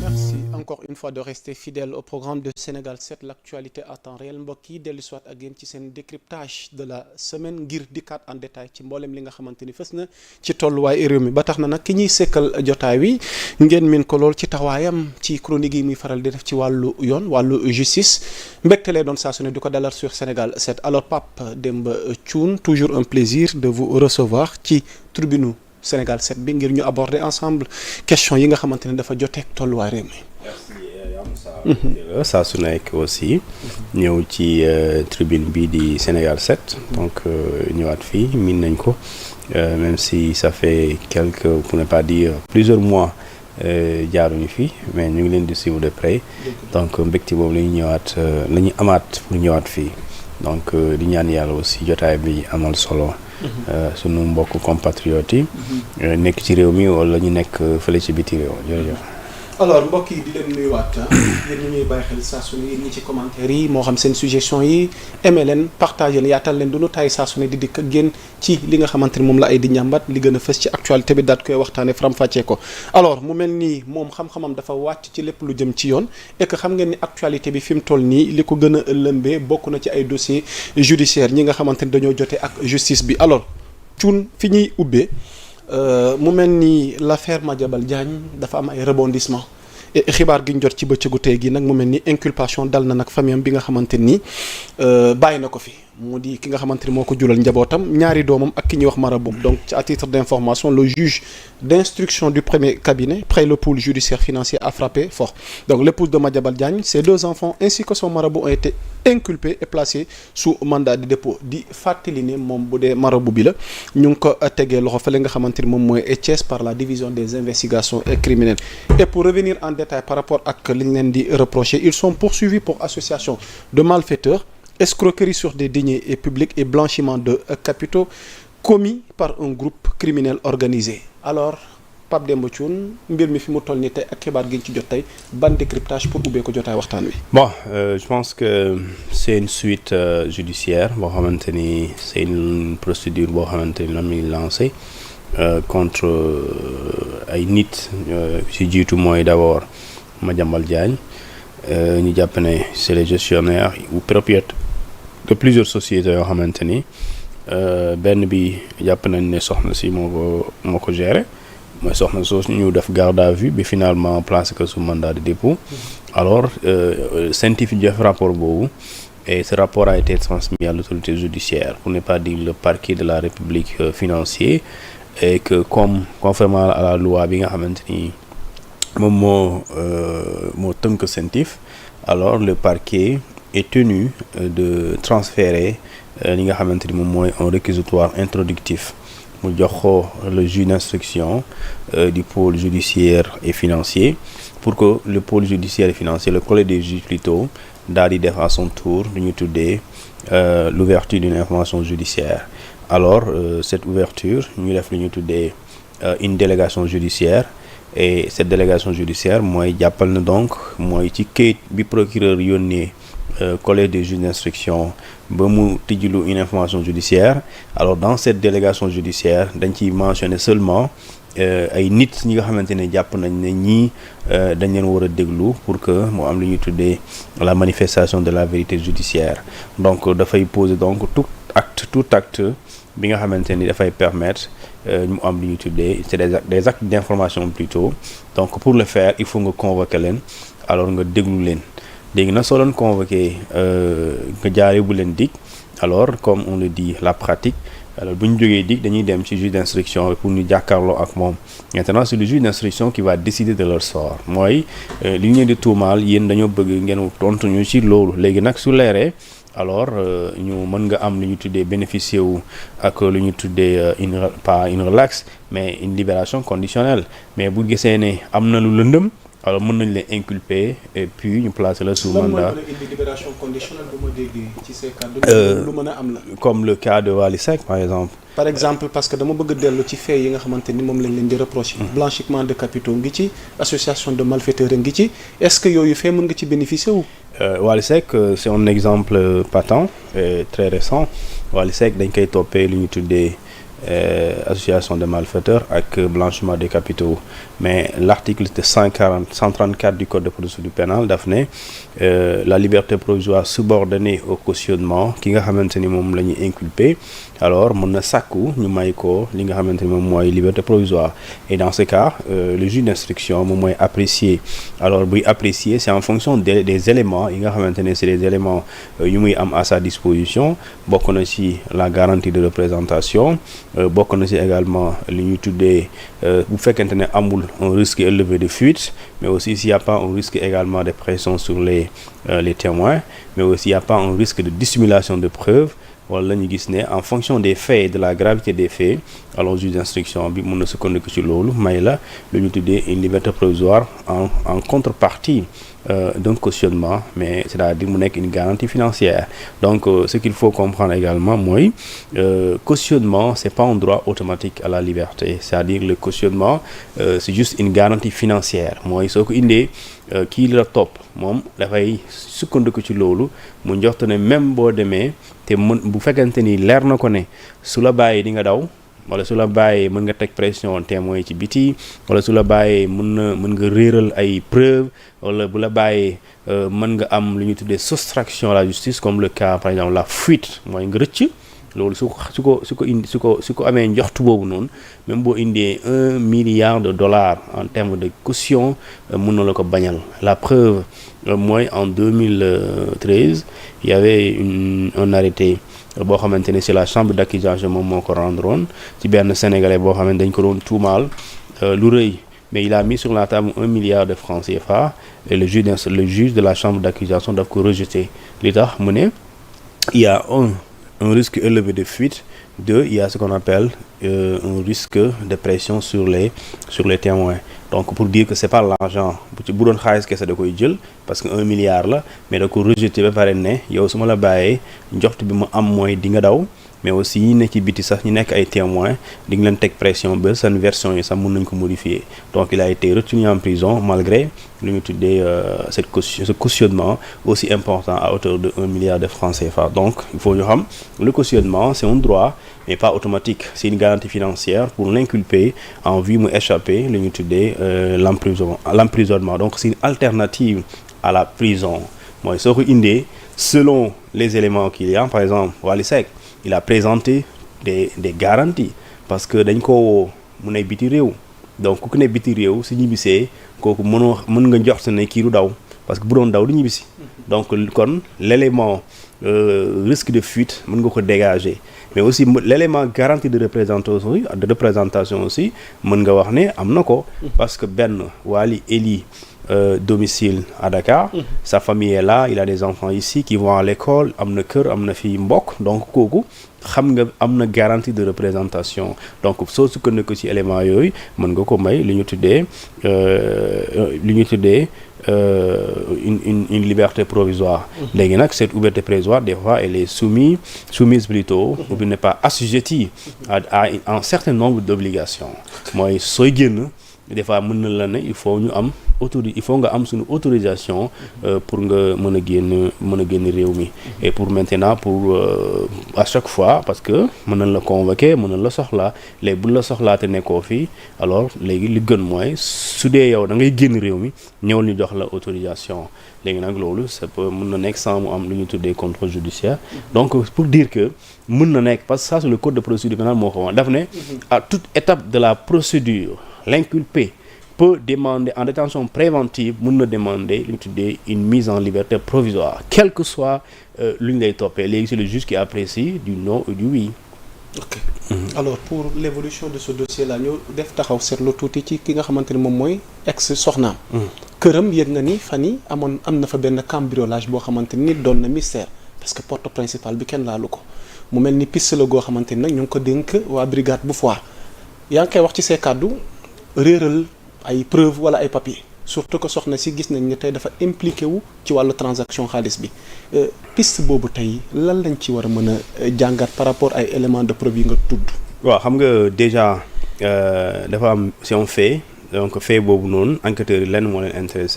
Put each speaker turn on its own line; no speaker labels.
Merci encore une fois de rester fidèle au programme de Sénégal 7, l'actualité à temps réel mbokk yi dellu soit ak yéen ci seen décryptage de la semaine ngir dikkaat en détail ci mboolem li nga xamante ni fës na ci tolluwaay réew mi ba tax na nag ki ñuy sekkal jotaay wi ngeen min ko lool ci taxawaayam ci chronique yi muy faral di def ci wàllu yoon wàllu justice mbégte lay doon saa su ne di ko dalal sur Sénégal 7 alors Pape Demba Thioune toujours un plaisir de vous recevoir ci tribune Sénégal 7 bi ngir ñu aborder ensemble question yi nga xamante ne dafa joteeg tolluwaay réew mi.
Merci saa su nekk aussi ñëw ci tribune bi di Sénégal 7 donc ñëwaat fii miin nañ ko même si ça fait quelques pour ne pas dire plusieurs mois jaaruñu fi mais ñu ngi leen di suivre de près donc mbégte boobu la ñu ñëwaat la ñu amaat pour ñëwaat fii donc di ñaan yàlla aussi jotaay bi amal solo. sunu mbokk compatriotes yi nekk ci réew mi wala ñu nekk fële ci biti réew jërëjëf.
alors mbokk yi di leen nuyuwaat yéen ñu ñuy bàyyi xel saa su ne yéen ñi ci commentaire yi moo xam seen suggestion yi aimé leen partagé leen yaatal leen du nu tay saa su ne di dikk ak génn ci li nga xamante ni moom la ay di njàmbat li gën a fës ci actualité bi daat koy waxtaane faram-fàccee ko alors mu mel nii moom xam-xamam dafa wàcc ci lépp lu jëm ci yoon et que xam ngeen ni actualité bi fi mu toll nii li ko gën a lëmbee bokk na ci ay dossiers judiciaires ñi nga xamante ni dañoo jotee ak justice bi alors Thioune fi ñuy ubbee mu mel ni l'affaire Madiambal Diagne dafa am ay rebondissement et xibaar gi ñu jot ci bëccëgu tey gi nag mu mel ni inculpation dal na nag famille am bi nga xamante ni bàyyi na ko fi mu di ki nga xamante ni moo ko jural njabootam ñaari doomam ak ki ñuy wax marabout donc à titre d'information le juge d'instruction du premier cabinet près le pôle judiciaire financier a frappé fort donc l'épouse de Madiambal Diagne ses deux enfants ainsi que son marabout ont été inculpés et placés sous mandat de dépôt di fàttali ne moom bu dee marabout bi la ñu ngi ko tegee loxo fële nga xamante ni moom mooy Thiès par la division des investigations criminelles et pour revenir en détail par rapport ak li ñu leen di reprocher ils sont poursuivis pour association de malfaiteurs escroquerie sur des deniers publics et blanchiment de capitaux commis par un groupe criminel organisé alors Pape Demba Thioune mbir mi fi mu toll nii tey ak xibaar gi ñu ci jot tey ban décryptage pour ubbee ko jotaay waxtaan wi.
Bon je pense que c'est une suite judiciaire boo xamante ni c'est une procédure boo xamante ni noonu mi ngi lancé contre ay nit ci jiitu mooy d'abord Madiambal Diagne ñu jàpp ne c'est les gestionnaires ou propriétaires de plusieurs sociétés yoo xamante ni benn bi jàpp nañ ne soxna si moo ko géré mooy soxna soosu ñu def garde à vue bi finalement placé que sous mandat de dépôt alors scientifique def rapport boobu et ce rapport a été transmis à l'autorité judiciaire pour ne pas dire le parquet de la République financier et que conformément à la loi bi nga xamante ni moom moo tënk CENTIF alors le parquet est tenu de transférer li nga xamante ni moom mooy un réquisitoire introductif mu jox ko le juge d'instruction du pôle judiciaire et financier pour que le pôle judiciaire et financier le collège des juges plutôt daal di def à son tour lu ñu tuddee l'ouverture d'une information judiciaire alors cette ouverture ñu def lu ñu tuddee une délégation judiciaire et cette délégation judiciaire mooy jàppal na donc mooy ci kayit bi procureur yónnee collège des juges d'instruction ba mu tijjilu une information judiciaire alors dans cette délégation judiciaire dañ ciy mentionner seulement ay nit ñi nga xamante ne jàpp nañ ne ñii dañ leen war a déglu pour que moo am lu ñuy tuddee la manifestation de la vérité judiciaire donc dafay poser donc tout acte bi nga xamante ni dafay permettre mu am lu ñuy tuddee c'est des actes d'information plutôt donc pour le faire il faut nga convoquer leen alors nga déglu leen léegi nag soo leen convoqué nga jaaree bu leen dig alors comme on le dit la pratique alors bu ñu jógee dig dañuy dem ci juge d'instruction pour ñu jàkkaarloo ak moom maintenant c'est le juge d'instruction qui va décider de leur sort mooy li ñu leen di tuumaal yéen dañoo bëgg ngeen tontu ñu ci loolu léegi nag su leeree alors ñu mën nga am lu ñu tuddee bénéficier wu ak lu ñu tuddee pas une relaxe mais une libération conditionnelle mais bu gisee ne am na lu lëndëm alors mën nañ leen inculper et puis ñu placer la sous mandat.
libération conditionnelle bu ma déggee ci ces cas lu mën a am la.
comme le cas de Wally Seck par exemple.
par exemple parce que dama bëgg a dellu ci fait yi nga xamante ni moom lañ leen di reprocher. blanchiment de capitaux ngi ci association de malfaiteurs ngi ci est-ce que yooyu fait mën nga ci bénéficier wu.
Wally Seck c'est un exemple patent et très récent Wally Seck dañ koy toppee lu ñu tuddee association de malfaiteurs ak blanchiment des capitaux mais l'article 134 du code de procédure pénale daf ne la liberté provisoire subordonnée au cautionnement ki nga xamante ni moom la ñuy inculpé alors mën na sàkku ñu may ko li nga xamante ni moom mooy liberté provisoire et dans ce cas le juge d'instruction moom mooy apprécier alors buy apprécier c'est en fonction des éléments yi nga xamante ne c'est des éléments yu muy am à sa disposition bokk na ci la garantie de représentation bokk na ci également li ñuy tuddee bu fekkente ne amul un risque élevé de fuite mais aussi s'il y a pas un risque également de pression sur les témoins mais aussi il y a pas un risque de dissimulation de preuves wala ñu gis ne en fonction des faits et de la gravité des faits alors juge d'instruction bi mën na sukkandiku ci loolu may la lu ñu tuddee une liberté provisoire en contrepartie d'un cautionnement mais c'est-à-dire mu nekk une garantie financière donc ce qu'il faut comprendre également mooy cautionnement c'est pas un droit automatique à la liberté c'est-à-dire le cautionnement c'est juste une garantie financière mooy soo ko indee kii la topp moom dafay sukkandiku ci loolu mu njort ne même boo demee te mën bu fekkente ni leer na ko ne su la bàyyi di nga daw wala su la bàyyee mën nga teg pression témoin ci biti wala su la bàyyee mën nga réeral ay preuves wala bu la bàyyee mën nga am lu ñuy tuddee soustraction à la justice comme le cas par exemple la fuite mooy nga rëcc loolu su ko amee njoxtu boobu noonu même boo indee $1 milliard en termes de caution mën na la ko bañal la preuve mooy en 2013 il y avait un arrêté boo xamante ne c'est la chambre d'accusation moom moo ko rendre woon ci benn sénégalais boo xamante dañ ko doon tuumaal lu rëy mais il a mis sur la table $1 milliard CFA et le juge de la chambre d'accusation daf ko rejeté li tax mu ne il y a un risque élevé de fuite. Deux, il y a ce qu'on appelle un risque de pression sur les témoins. Donc pour dire que c'est pas l'argent bu doon xaalis kese da koy jël parce que $1 milliard la mais da ko rejeté ba pare ne yow su ma la bàyyee njoxt bi mu am mooy di nga daw mais aussi ñi nekk ci biti sax ñu nekk ay témoins di nga leen teg pression ba seen version yi sax mën nañ ko modifier donc il a été retenu en prison malgré lu ñu tuddee ce cautionnement aussi important à hauteur de $1 milliard CFA. Donc il faut ñu xam le cautionnement c'est un droit mais pas automatique c'est une garantie financière pour l'inculpé en vue mu échapper lu ñu tuddee l'emprisonnement donc c'est une alternative à la prison mooy soo ko indee selon les éléments qu'il y a par exemple Wally Seck il a présenté des garanties parce que dañ ko woo mu ne biti réew donc ku ne biti réew si ñibbisee kooku mën nga jox ne kii du daw parce que bu doon daw du ñibbisi donc kon l'élément risque de fuite mën nga ko dégager mais aussi l'élément garantie de représentation aussi mën nga wax ne am na ko parce que benn Wally élit domicile à Dakar sa famille est là il a des enfants ici qui vont à l'école am na kër am na fi mbokk donc kooku xam nga am na garantie de représentation donc soo sukkandiku ci élément yooyu mën nga ko may li ñu tuddee une liberté provisoire léegi nag cette liberté provisoire des fois elle est soumise plutôt ou bien n'est pas assujettie à un certain nombre d'obligations mooy sooy génn des fois mën na la ne il faut nga am suñu autorisation pour nga mën a génn réew mi et pour maintenant pour à chaque fois parce que mën nañ la convoquer mën nañ la soxlaa léegi buñ la soxlaa te nekkoo fii alors léegi li gën mooy su dee yow da ngay génn réew mi ñëwal ñu jox la autorisation léegi nag loolu ça peut mën na nekk sans mu am lu ñu tuddee contrôle judiciaire donc pour dire que mën na nekk parce que ça c'est le code de procédure pénale moo ko wax daf ne à toute étape de la procédure l'inculpé peut demander en détention préventive mën na demander lu ñu tuddee une mise en liberté provisoire quel que soit lu ñu lay toppee léegi c'est le juge qui apprécie du non ou du oui.
Ok. Alors pour l'évolution de ce dossier là ñu def taxaw seetlu tuuti ci ki nga xamante ne moom mooy ex soxnaam. këram yëg nga ni fan yi am na fa benn cambriolage boo xamante ni doon na mystère parce que porte principale bi kenn laalu ko mu mel ni piste la goo xamante ni nag ñu ngi ko dénk waa brigade bu Foire yaa ngi koy wax ci see kàddu réeral ay preuve wala ay papier surtout que soxna si gis nañ ne tey dafa impliqué wu ci wàllu transaction xaalis bi piste boobu tey lan lañ ci war a mën a jàngat par rapport ay éléments de preuve yi nga tudd.
waaw xam nga déjà dafa am c'est un fait donc fait boobu noonu enquêteurs yi lenn moo leen intéressé